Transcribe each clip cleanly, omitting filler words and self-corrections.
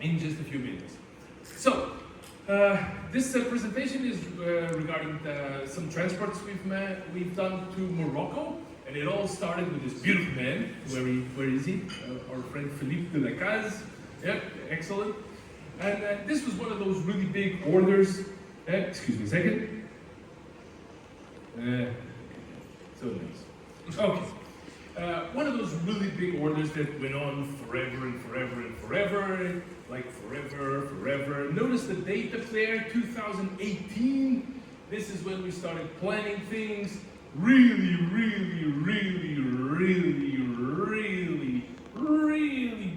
in just a few minutes. So, this presentation is regarding some transports we've done to Morocco, and it all started with this beautiful man. Where is he? Our friend Philippe de la Caz. Yeah, excellent. And this was one of those really big orders. Excuse me a second. So nice. Okay. One of those really big orders that went on forever and forever and forever, like forever. Notice the date up there, 2018. This is when we started planning things. Really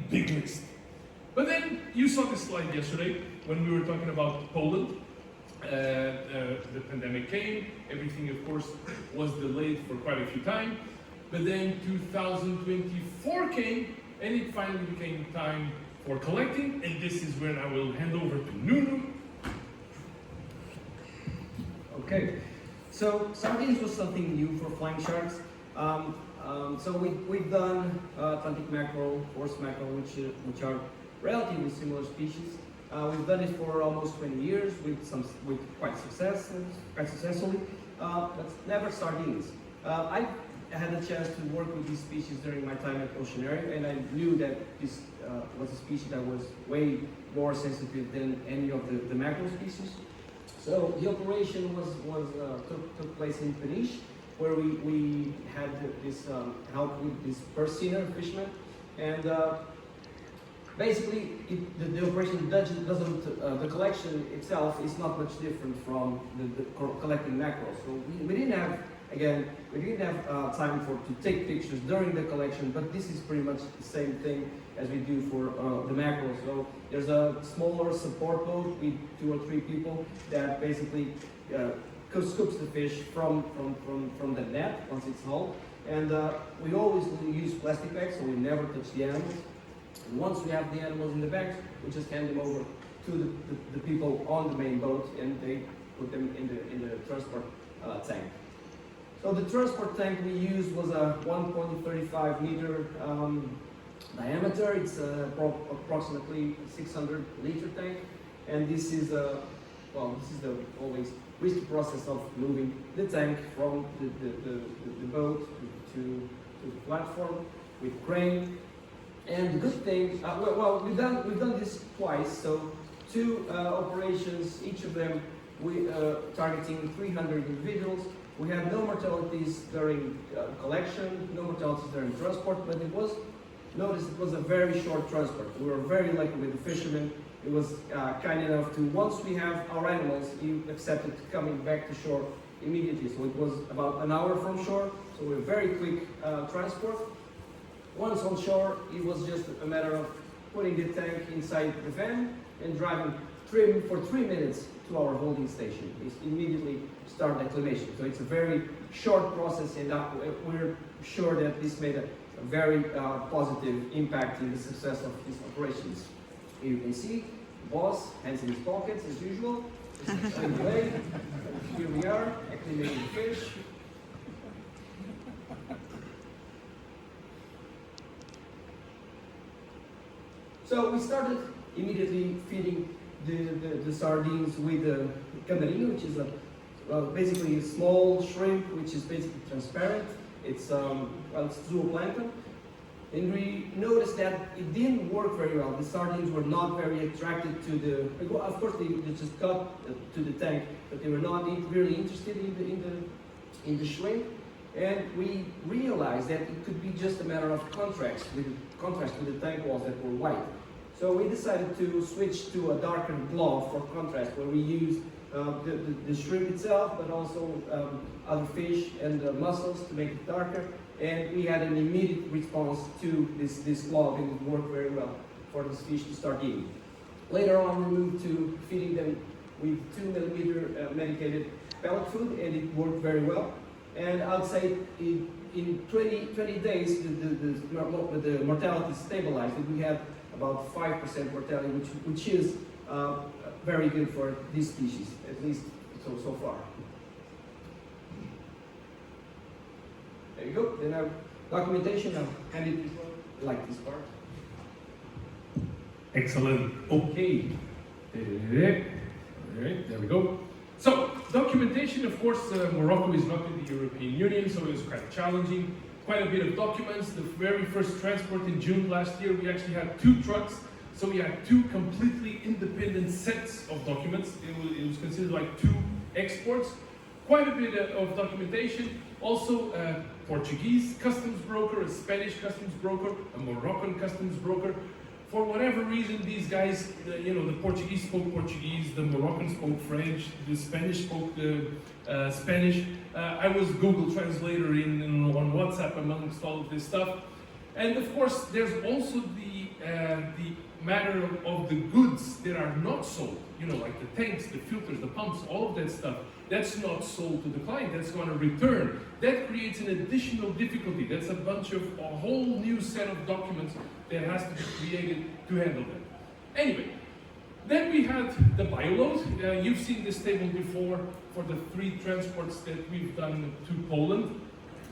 big list. But then you saw this slide yesterday when we were talking about Poland. The pandemic came, everything of course was delayed for quite a few times. But then 2024 came, and it finally became time for collecting, and this is when I will hand over to Nuno. Okay, so sardines was something new for flying sharks. So we've done Atlantic mackerel, horse mackerel, which are relatively similar species. We've done it for almost 20 years with quite successfully, but never sardines. I had a chance to work with these species during my time at Oceanarium, and I knew that this was a species that was way more sensitive than any of the mackerel species. So the operation took place in Peniche, where we had this help with this Persiner fisherman, and basically the operation doesn't the collection itself is not much different from the collecting mackerel. So we didn't have. Again, we didn't have time to take pictures during the collection, but this is pretty much the same thing as we do for the mackerel. So there's a smaller support boat with 2 or 3 people that basically scoops the fish from the net once it's hauled. And we always use plastic bags, so we never touch the animals. And once we have the animals in the bags, we just hand them over to the people on the main boat, and they put them in the transport tank. So the transport tank we used was a 1.35 meter diameter. It's approximately 600 liter tank, and this is the always risky process of moving the tank from the boat to the platform with crane. And the good thing, we've done this twice. So 2 operations, each of them targeting 300 individuals. We had no mortalities during collection, no mortalities during transport, but it was a very short transport. We were very lucky with the fishermen. It was kind enough to, once we have our animals, he accepted coming back to shore immediately. So it was about an hour from shore, so we were very quick transport. Once on shore, it was just a matter of putting the tank inside the van and driving for 3 minutes to our holding station. It's immediately start acclimation. So it's a very short process, and we're sure that this made a very positive impact in the success of these operations. Here you can see the boss, hands in his pockets as usual. Away. Here we are, acclimating the fish. So we started immediately feeding the sardines with the candarino, which is basically a small shrimp, which is basically transparent. It's it's zooplankton, and we noticed that it didn't work very well. The sardines were not very attracted to the. Of course, they just got to the tank, but they were not really interested in the shrimp. And we realized that it could be just a matter of contrast with the tank walls that were white. So we decided to switch to a darker glow for contrast, where we use the shrimp itself, but also other fish and mussels to make it darker. And we had an immediate response to this glow, and it worked very well for these fish to start eating. Later on, we moved to feeding them with 2mm medicated pellet food, and it worked very well. And I'd say in 20 days, the mortality stabilized. We had about 5% mortality, which is very good for this species, at least so far. There you go. Then our documentation, I'll hand it like this part. Excellent. Okay. Alright, there we go. So, documentation, of course, Morocco is not in the European Union, so it was quite challenging. Quite a bit of documents. The very first transport in June last year, we actually had 2 trucks. So we had 2 completely independent sets of documents. It was considered like 2 exports. Quite a bit of documentation. Also, a Portuguese customs broker, a Spanish customs broker, a Moroccan customs broker. For whatever reason, these guys, the Portuguese spoke Portuguese, the Moroccan spoke French, the Spanish spoke Spanish. I was Google Translator on WhatsApp amongst all of this stuff. And of course, there's also the matter of the goods that are not sold. Like the tanks, the filters, the pumps, all of that stuff. That's not sold to the client, that's going to return. That creates an additional difficulty. That's a whole new set of documents that has to be created to handle that. Anyway, then we had the bioload. You've seen this table before for the 3 transports that we've done to Poland.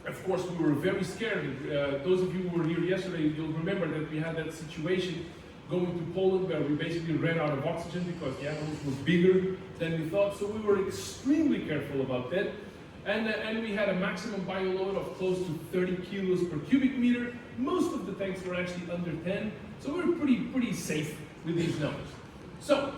Of course, we were very scared. Those of you who were here yesterday, you'll remember that we had that situation going to Poland where we basically ran out of oxygen because the animals were bigger than we thought. So we were extremely careful about that. And we had a maximum bioload of close to 30 kilos per cubic meter. Most of the tanks were actually under 10. So we were pretty safe with these numbers. So,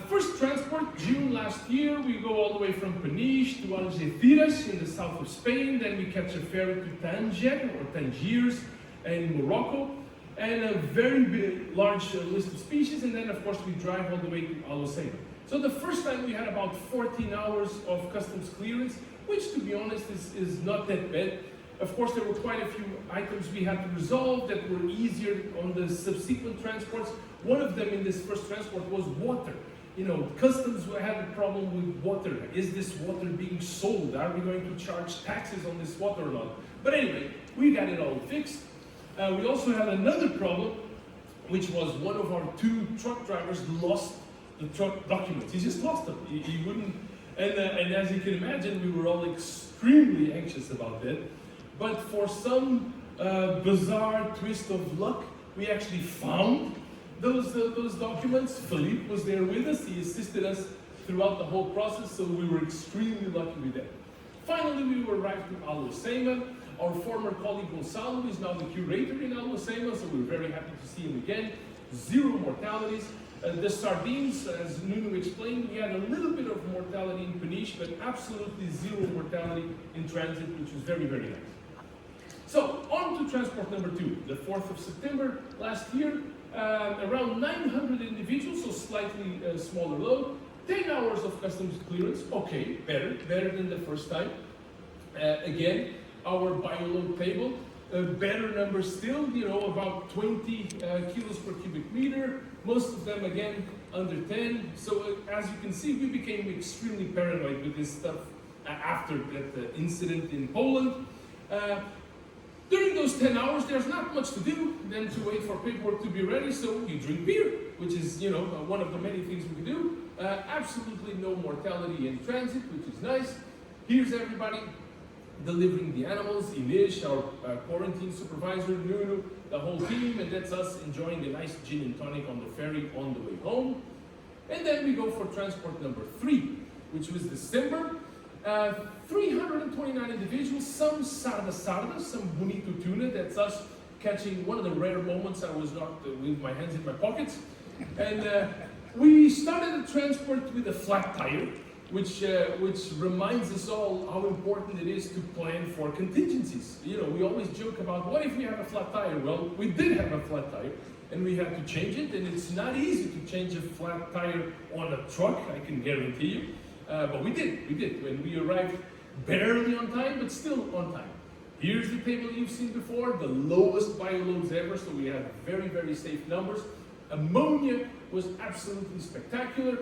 first transport, June last year, we go all the way from Peniche to Algeciras in the south of Spain. Then we catch a ferry to Tangiers in Morocco. And a very large list of species, and then of course we drive all the way to Hoceima. So the first time we had about 14 hours of customs clearance, which to be honest is not that bad. Of course there were quite a few items we had to resolve that were easier on the subsequent transports. One of them in this first transport was water. Customs had a problem with water. Is this water being sold? Are we going to charge taxes on this water or not? But anyway, we got it all fixed. We also had another problem, which was one of our 2 truck drivers lost the truck documents. He just lost them. He wouldn't, and as you can imagine, we were all extremely anxious about that. But for some bizarre twist of luck, we actually found those documents. Philippe was there with us. He assisted us throughout the whole process, so we were extremely lucky with that. Finally, we arrived to Hoceima. Our former colleague Gonzalo is now the curator in Hoceima, so we're very happy to see him again. 0 mortalities. The sardines, as Nuno explained, we had a little bit of mortality in Peniche, but absolutely 0 mortality in transit, which was very, very nice. So, on to transport number 2, the 4th of September last year. Around 900 individuals, so slightly smaller load. 10 hours of customs clearance, okay, better than the first time. Again, our bioload table, better numbers still, about 20 kilos per cubic meter, most of them again under 10. So as you can see, we became extremely paranoid with this stuff after that incident in Poland. During those 10 hours, there's not much to do than to wait for paperwork to be ready, so you drink beer, which is, one of the many things we can do. Absolutely no mortality in transit, which is nice. Here's everybody delivering the animals, Inish, our quarantine supervisor, Nuno, the whole team, and that's us enjoying a nice gin and tonic on the ferry on the way home. And then we go for transport number 3, which was December. 329 individuals, some sarda, some bonito tuna, that's us catching one of the rare moments I was not with my hands in my pockets. And we started the transport with a flat tire, which reminds us all how important it is to plan for contingencies. We always joke about, what if we have a flat tire? Well, we did have a flat tire, and we had to change it, and it's not easy to change a flat tire on a truck, I can guarantee you. But we did. When we arrived barely on time, but still on time. Here's the table you've seen before, the lowest bioloads ever, so we had very, very safe numbers. Ammonia was absolutely spectacular.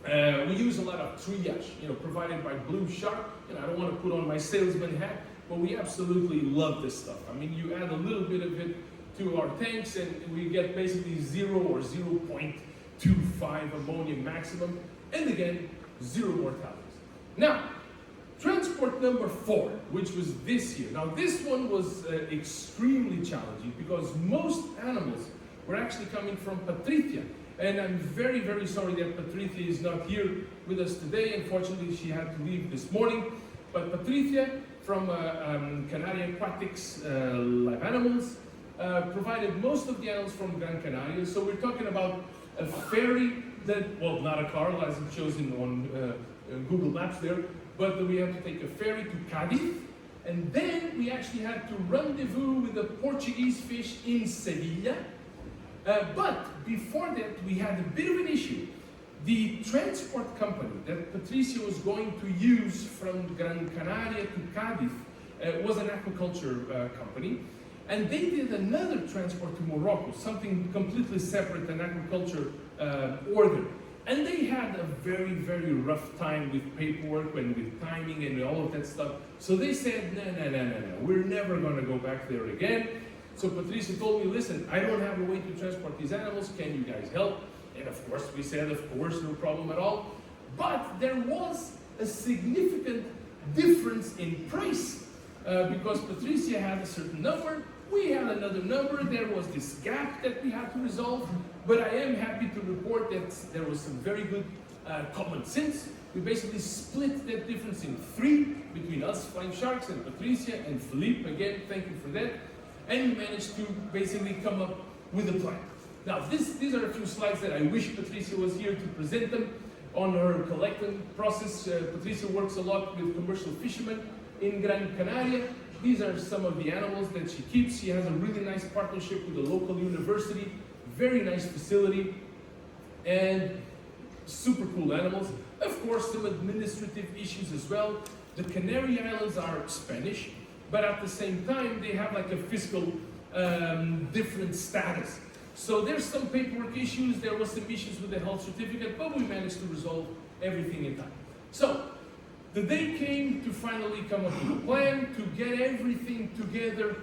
We use a lot of triage, provided by Blue Shark. I don't want to put on my salesman hat, but we absolutely love this stuff. I mean, you add a little bit of it to our tanks, and we get basically 0 or 0.25 ammonia maximum, and again, 0 mortalities. Now, transport number 4, which was this year. Now, this one was extremely challenging because most animals were actually coming from Patricia. And I'm very, very sorry that Patricia is not here with us today. Unfortunately, she had to leave this morning. But Patricia from Canary Aquatic Live Animals provided most of the animals from Gran Canaria. So we're talking about a ferry that, well, not a car, as it shows on Google Maps there, but we had to take a ferry to Cádiz. And then we actually had to rendezvous with a Portuguese fish in Sevilla. But before that, we had a bit of an issue. The transport company that Patricia was going to use from Gran Canaria to Cádiz was an aquaculture company. And they did another transport to Morocco, something completely separate, an aquaculture order. And they had a very, very rough time with paperwork and with timing and all of that stuff. So they said, no, we're never going to go back there again. So Patricia told me, listen, I don't have a way to transport these animals. Can you guys help? And of course, we said, of course, no problem at all. But there was a significant difference in price because Patricia had a certain number. We had another number. There was this gap that we had to resolve. But I am happy to report that there was some very good common sense. We basically split that difference in 3 between us, Flying Sharks, and Patricia and Philippe. Again, thank you for that. And we managed to basically come up with a plan. Now, these are a few slides that I wish Patricia was here to present them on her collecting process. Patricia works a lot with commercial fishermen in Gran Canaria. These are some of the animals that she keeps. She has a really nice partnership with a local university, very nice facility, and super cool animals. Of course, some administrative issues as well. The Canary Islands are Spanish, but at the same time, they have like a fiscal different status. So there's some paperwork issues, there was some issues with the health certificate, but we managed to resolve everything in time. So the day came to finally come up with a plan to get everything together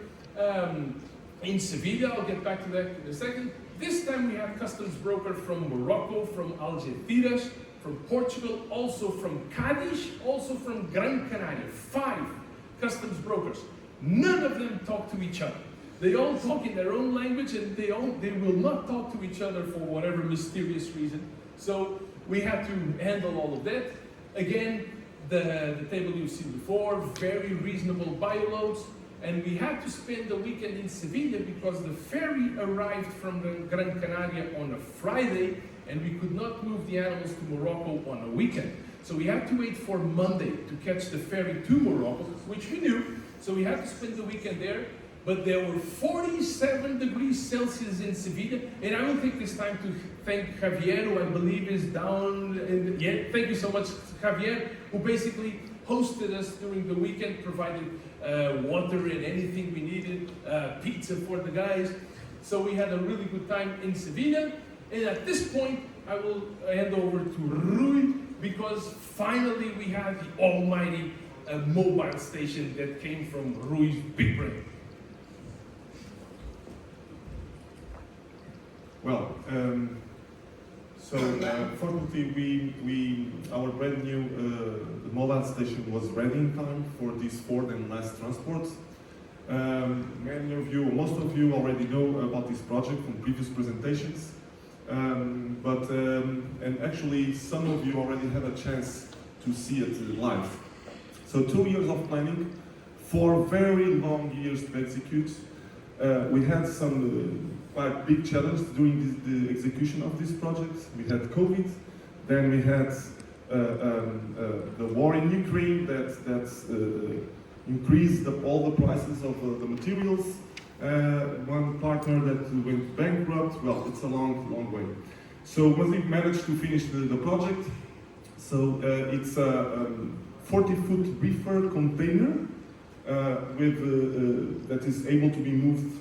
in Sevilla. I'll get back to that in a second. This time we had customs broker from Morocco, from Algeciras, from Portugal, also from Cádiz, also from Gran Canaria. 5 customs brokers. None of them talk to each other. They all talk in their own language, and they will not talk to each other for whatever mysterious reason. So we had to handle all of that. Again, the table you've seen before, very reasonable bioloads. And we had to spend the weekend in Sevilla because the ferry arrived from Gran Canaria on a Friday, and we could not move the animals to Morocco on a weekend. So we had to wait for Monday to catch the ferry to Morocco, which we knew. So we had to spend the weekend there. But there were 47 degrees Celsius in Sevilla, and I will take this time to thank Javier, who I believe is down in the, thank you so much, Javier, who basically hosted us during the weekend, provided water and anything we needed, pizza for the guys. So we had a really good time in Sevilla, and at this point, I will hand over to Rui, because finally we have the almighty mobile station that came from Rui's big brain. Well, fortunately, our brand new mobile station was ready in time for this 4th and last transport. Many of you, most of you already know about this project from previous presentations, and actually some of you already had a chance to see it live. So 2 years of planning, 4 very long years to execute. We had some quite big challenge during the execution of this project. We had COVID, then we had the war in Ukraine that increased all the prices of the materials. One partner that went bankrupt. Well, it's a long way. So once we managed to finish the project, so it's a 40-foot reefer container that is able to be moved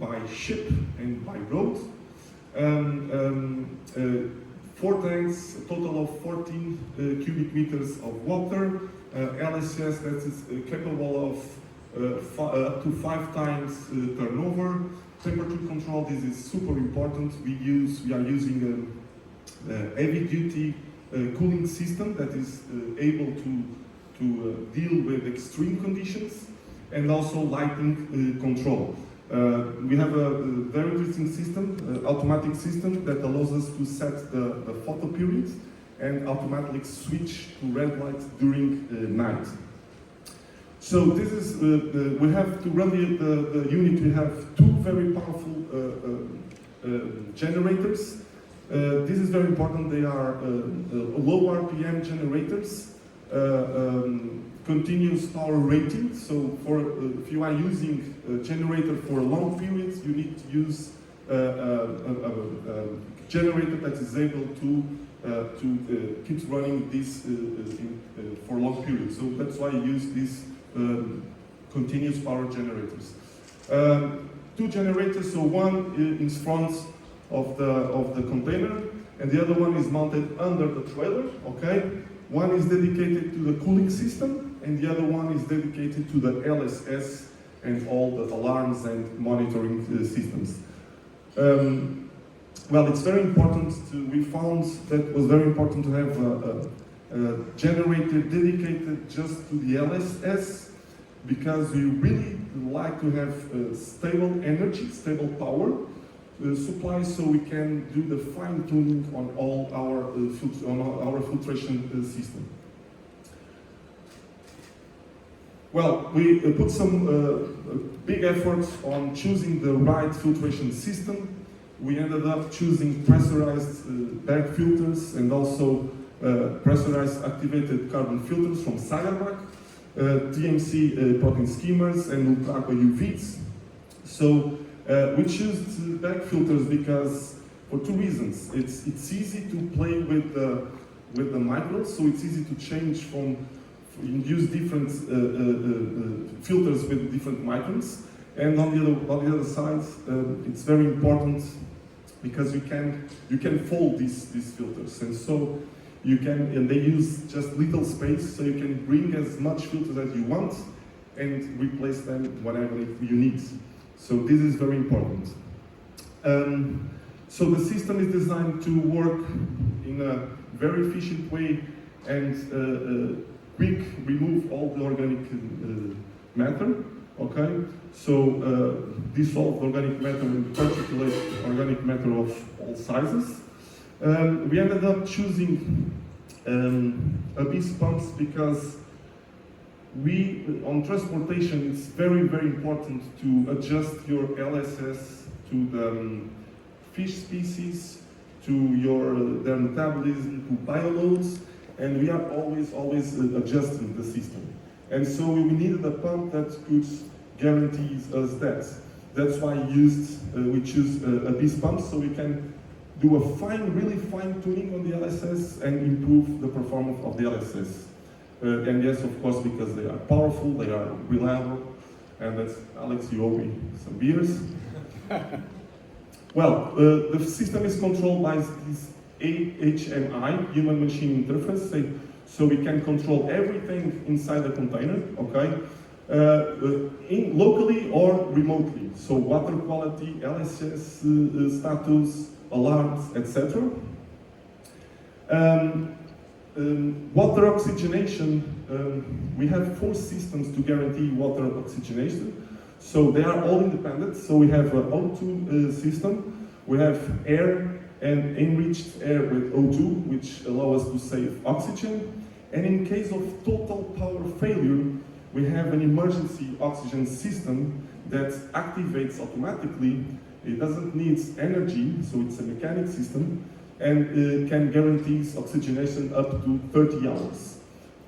by ship and by road. 4 tanks, a total of 14 cubic meters of water. LSS that is capable of up to 5 times turnover. Temperature control, this is super important. We are using a heavy-duty cooling system that is able to deal with extreme conditions, and also lighting control. We have a very interesting system, automatic system that allows us to set the photo period and automatically switch to red light during night. So this is, we have to run the unit, we have two very powerful generators. This is very important, they are low RPM generators, continuous power rating. So if you are using a generator for a long period, you need to use a generator that is able to keep running this for long periods. So that's why I use these continuous power generators. Two generators, so one in front of the container, and the other one is mounted under the trailer. Okay, one is dedicated to the cooling system, and the other one is dedicated to the LSS and all the alarms and monitoring systems. Well, it's very important we found that it was very important to have a generator dedicated just to the LSS, because we really like to have stable energy, stable power supply, so we can do the fine tuning on all our filtration system. Well, we put some big efforts on choosing the right filtration system. We ended up choosing pressurized bag filters and also pressurized activated carbon filters from Sagarmac, TMC protein skimmers, and Ultra Aqua UVs. So we choose bag filters because for two reasons. It's easy to play with the microbes, so it's easy to change use different filters with different microns. And on the other side, it's very important because you can fold these filters, and so and they use just little space, so you can bring as much filters as you want and replace them whenever you need. So this is very important. So the system is designed to work in a very efficient way and quick remove all the organic matter. Okay, so dissolved organic matter and particulate organic matter of all sizes. We ended up choosing abyss pumps because on transportation it's very, very important to adjust your LSS to the fish species, to their metabolism, to bioloads, and we are always adjusting the system. And so we needed a pump that could guarantee us that. That's why we choose abyss pumps, so we can do a really fine tuning on the LSS and improve the performance of the LSS. And yes, of course, because they are powerful, they are reliable, and that's, Alex, you owe me some beers. Well, the system is controlled by this HMI, human machine interface, so we can control everything inside the container, okay? Locally or remotely, so water quality, LSS status, alarms, etc. Water oxygenation, we have 4 systems to guarantee water oxygenation. So they are all independent. So we have an O2 system, we have air and enriched air with O2, which allow us to save oxygen. And in case of total power failure, we have an emergency oxygen system that activates automatically. It doesn't need energy, so it's a mechanic system, and can guarantee oxygenation up to 30 hours.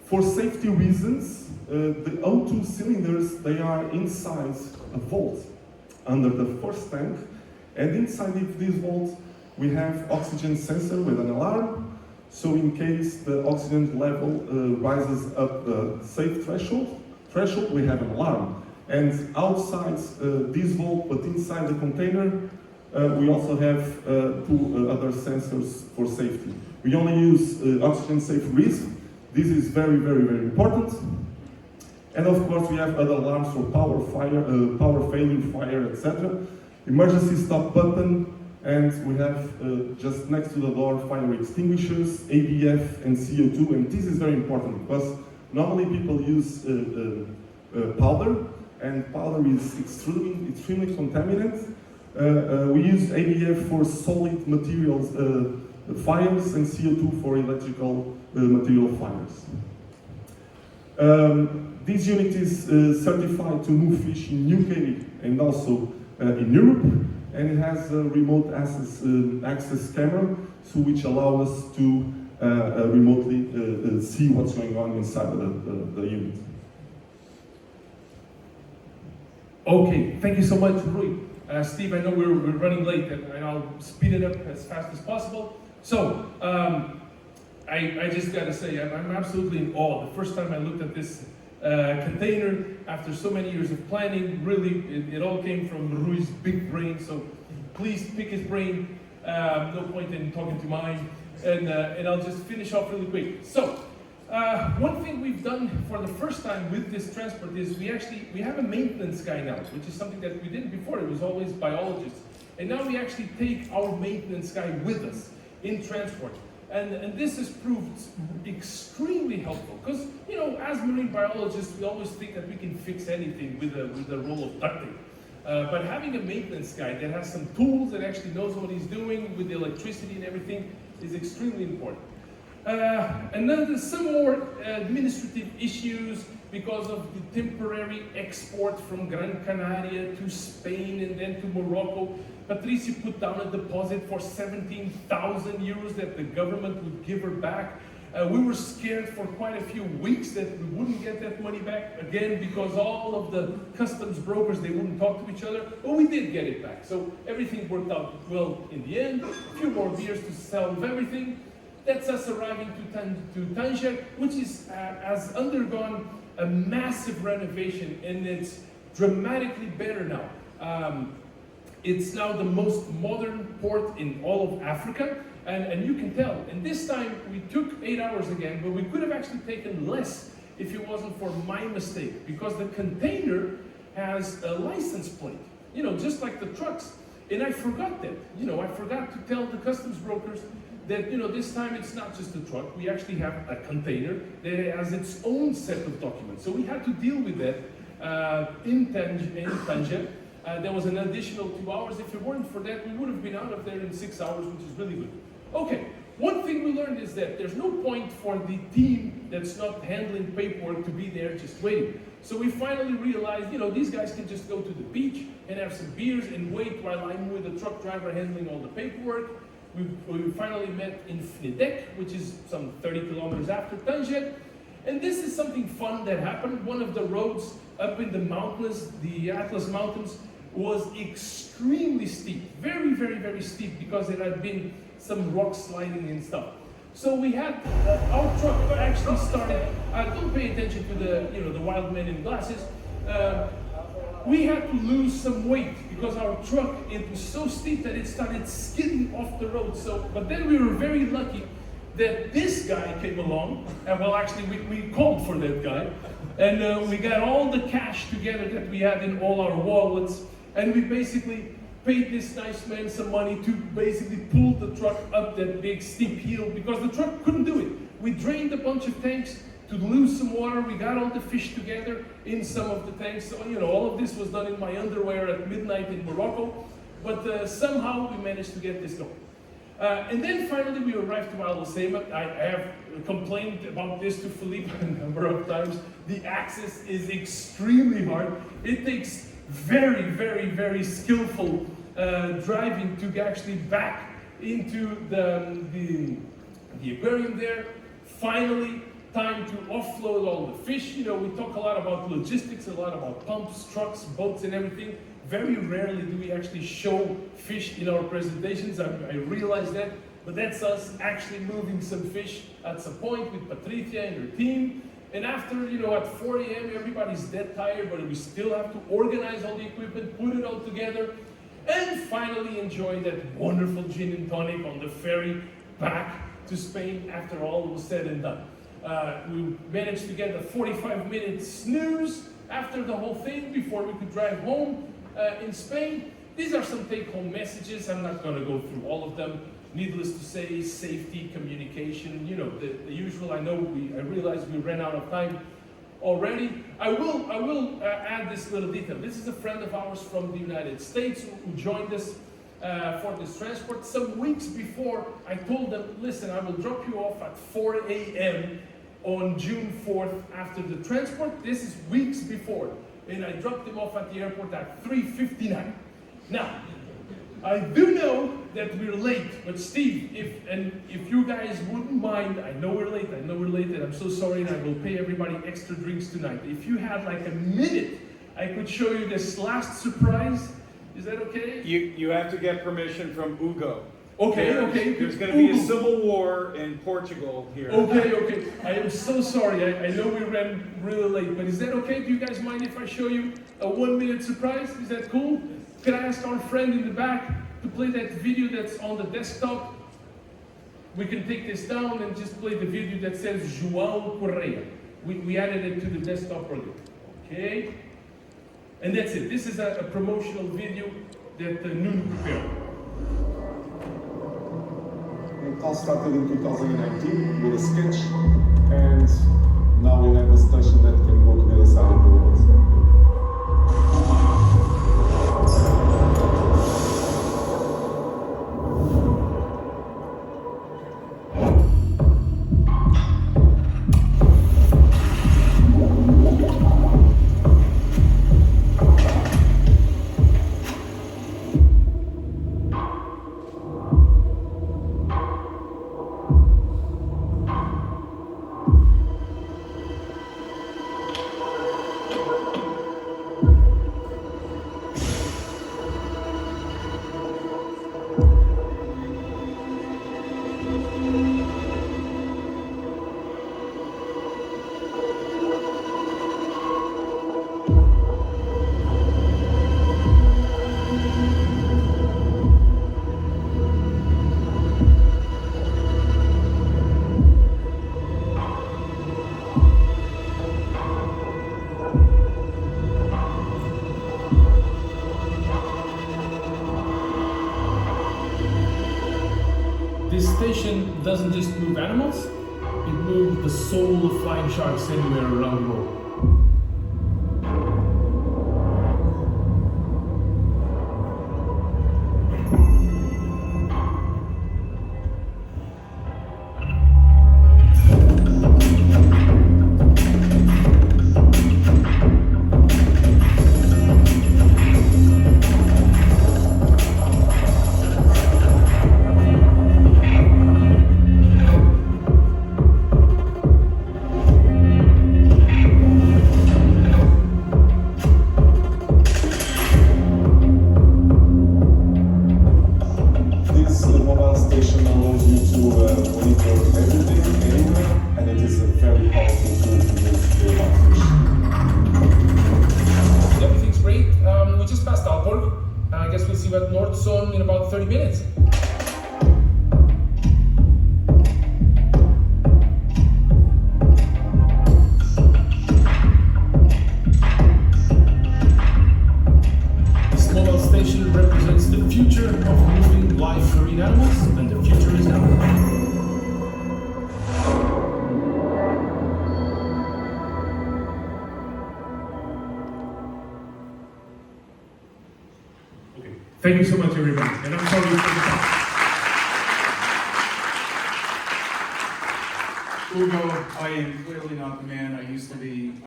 For safety reasons, the O2 cylinders, they are inside a vault under the first tank, and inside this vault we have oxygen sensor with an alarm, so in case the oxygen level rises up the safe threshold, we have an alarm. And outside this vault, but inside the container, we also have 2 other sensors for safety. We only use oxygen safe risk. This is very, very, very important. And of course, we have other alarms for power failure, fire, etc. Emergency stop button, and we have just next to the door fire extinguishers, ABF, and CO2. And this is very important because normally people use powder, and powder is extremely contaminant. We use ABF for solid materials fires and CO2 for electrical material fires. This unit is certified to move fish in UK and also in Europe, and it has a remote access camera, so which allows us to remotely see what's going on inside the unit. Okay, thank you so much, Rui. Steve, I know we're running late, and I'll speed it up as fast as possible. So, I just gotta say, I'm absolutely in awe. The first time I looked at this container, after so many years of planning, really, it all came from Rui's big brain, so please pick his brain. No point in talking to mine. And I'll just finish off really quick. So, one thing we've done for the first time with this transport is we have a maintenance guy now, which is something that we didn't before. It was always biologists. And now we actually take our maintenance guy with us in transport. And this has proved extremely helpful because, you know, as marine biologists, we always think that we can fix anything with a roll of duct tape. But having a maintenance guy that has some tools, that actually knows what he's doing with the electricity and everything is extremely important. And then there's some more administrative issues because of the temporary export from Gran Canaria to Spain and then to Morocco. Patricia put down a deposit for 17,000 euros that the government would give her back. We were scared for quite a few weeks that we wouldn't get that money back, again, because all of the customs brokers, they wouldn't talk to each other, but we did get it back. So everything worked out well in the end. A few more beers to solve everything. That's us arriving to Tangiers, which has undergone a massive renovation, and it's dramatically better now. It's now the most modern port in all of Africa, and you can tell. And this time we took 8 hours again, but we could have actually taken less if it wasn't for my mistake, because the container has a license plate, you know, just like the trucks. And I forgot that, you know, I forgot to tell the customs brokers that, you know, this time it's not just a truck, we actually have a container that has its own set of documents. So we had to deal with that in Tangiers. There was an additional 2 hours. If it weren't for that, we would have been out of there in 6 hours, which is really good. Okay, one thing we learned is that there's no point for the team that's not handling paperwork to be there just waiting. So we finally realized, you know, these guys can just go to the beach and have some beers and wait while I'm with the truck driver handling all the paperwork. We finally met in Fnidek, which is some 30 kilometers after Tangiers. And this is something fun that happened. One of the roads up in the mountains, the Atlas Mountains, was extremely steep. Very, very, very steep, because there had been some rock sliding and stuff. So we had, our truck actually started, don't pay attention to the, you know, the wild men in glasses. We had to lose some weight because our truck, it was so steep that it started skidding off the road. So, but then we were very lucky that this guy came along, and well, actually we called for that guy, and we got all the cash together that we had in all our wallets, and we basically paid this nice man some money to basically pull the truck up that big steep hill, because the truck couldn't do it. We drained a bunch of tanks to lose some water. We got all the fish together in some of the tanks. So, you know, all of this was done in my underwear at midnight in Morocco, but somehow we managed to get this going. And then finally we arrived to Hoceima. I have complained about this to Felipe a number of times. The access is extremely hard. It takes very, very, very skillful driving to actually back into the aquarium there. Finally, time to offload all the fish. You know, we talk a lot about logistics, a lot about pumps, trucks, boats, and everything. Very rarely do we actually show fish in our presentations. I realize that, but that's us actually moving some fish at some point with Patricia and her team. And after, you know, at 4 a.m., everybody's dead tired, but we still have to organize all the equipment, put it all together, and finally enjoy that wonderful gin and tonic on the ferry back to Spain after all was said and done. We managed to get a 45-minute snooze after the whole thing before we could drive home in Spain. These are some take-home messages. I'm not going to go through all of them. Needless to say, safety, communication, you know, the usual. I realize we ran out of time. already. I will add this little detail. This is a friend of ours from the United States who joined us for this transport. Some weeks before, I told them, listen, I will drop you off at 4 a.m. on June 4th after the transport. This is weeks before. And I dropped him off at the airport at 3:59. Now, I do know that we're late, but Steve, if you guys wouldn't mind, I know we're late, and I'm so sorry, and I will pay everybody extra drinks tonight. If you had like a minute, I could show you this last surprise. Is that okay? You have to get permission from Hugo. Okay. There's going to be a civil war in Portugal here. Okay. I am so sorry. I know we ran really late, but is that okay? Do you guys mind if I show you a 1-minute surprise? Is that cool? Can I ask our friend in the back to play that video that's on the desktop? We can take this down and just play the video that says João Correia. We added it to the desktop earlier. Okay? And that's it. This is a promotional video that Nuno prepared. It all started in 2019 with a sketch, and now we have a station that can go to the other side of the world. This station doesn't just move animals, it moves the soul of flying sharks anywhere around the world. In about 30 minutes. This mobile station represents the future of moving live marine animals, and the future is now. Thank you so much, everybody. And I'm sorry for the time. Hugo, I am clearly not the man I used to be.